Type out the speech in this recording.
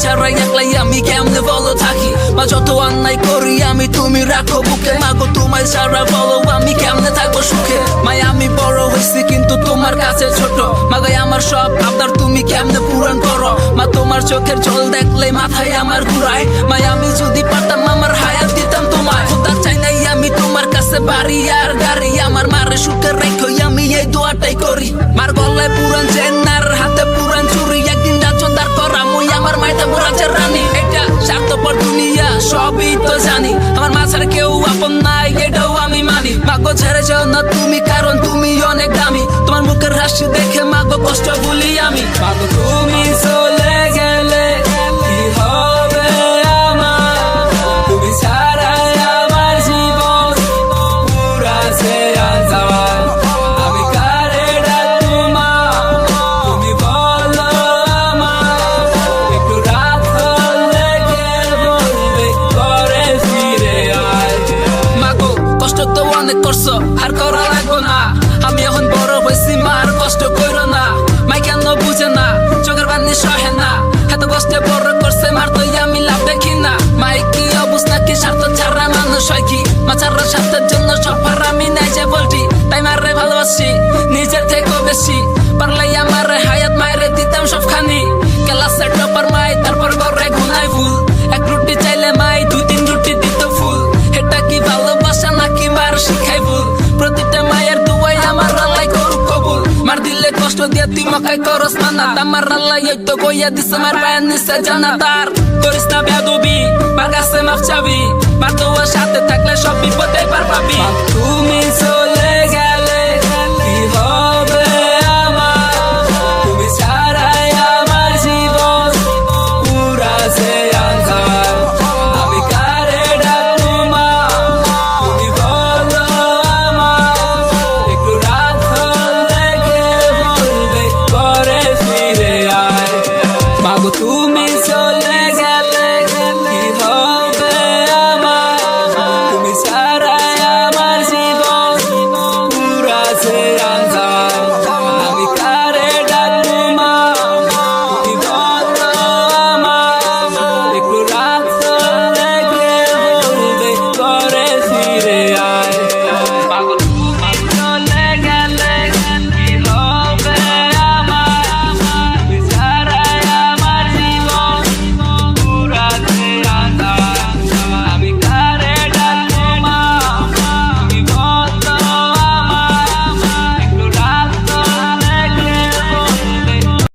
ছাড়া একলাই আমি কেমনে বলো থাকি মা যত অন্যায় করি আমি তুমি রাখো বুকে মাগো তোমায় ছাড়া বলো আমি কেমনে থাকবো সুখে মাই আমি বড় হয়েছি কিন্তু তোমার কাছে ছোট মাগাই আমার সব আবদার তুমি কেমনে পূরণ করো মা তোমার চোখের জল দেখলে মাথায় আমার ঘুরায় মাই আমি যদি পারতাম আমার হায়াত দিতাম তোমায় খোদা চাই নাই আমি তোমার কাছে বাড়ি আর গাড়ি আমার মারে সুখে রেখো আমি এই দোয়াটাই করি মার গলায় পুরান চেন আর হাতে পুরান চুরি একদিন রাজ্য দাঁড় করা মুই আমার মাইটা বুড়াচের রানী এটা স্বার্থপর দুনিয়া সবই তো জানি আমার মা ছাড়া কেউ আপন নাই এটাও আমি মানি মাগো ছেড়ে যাও না তুমি কারণ তুমি অনেক দামি তোমার মুখের হাসি দেখে মাগো কষ্ট ভুলি আমি মাগো তুমি চলে গেলে কি হবে আমার তুমি ছাড়া আমার জীবন পুরা ছেড়া যাওয়া আমি কারে ডাকবো মা তুমি বলো আমার একটু রাত হলে কে বলবে ঘরে ফিরে আয় মাগো কষ্ট তো অনেক করছো আর করা লাগবো না আমি এখন বড় হয়েছি মার কষ্ট করো না মাই কেন বুঝে না চোখের পানি সহে না এত কষ্টে বড় করছে মার তো আমি লাভ দেখি না মাই কি অবস্থা কি স্বার্থ ছাড়া মানুষ হয় কি মা ছাড়া স্বার্থের জন্য সফর আমি নাই যে বলছি তাই মারে ভালোবাসি নিজের থেকেও বেশি পারলে আমার হায়াত মায়েরে দিতাম সবখানি ক্লাসের টপার মাই তারপর ঘরে ঘুমাই ফুল এক রুটি চাইলে মাই 2-3 রুটি দিত ফুল এটা কি ভালোবাসা নাকি মার শিখাই ভুল প্রতিটা মায়ের দুয়াই আমার আল্লাহ করুক কবুল মার দিলে কষ্ট দিয়ে তুই মাখাই করস মানা আমার আল্লাহ এই তো কইয়া দিছে মার বায়ান নিছে জানাতার করিস না বেয়াদবি মার কাছে মাফ চাবি মার দোয়ার সাথে থাকলে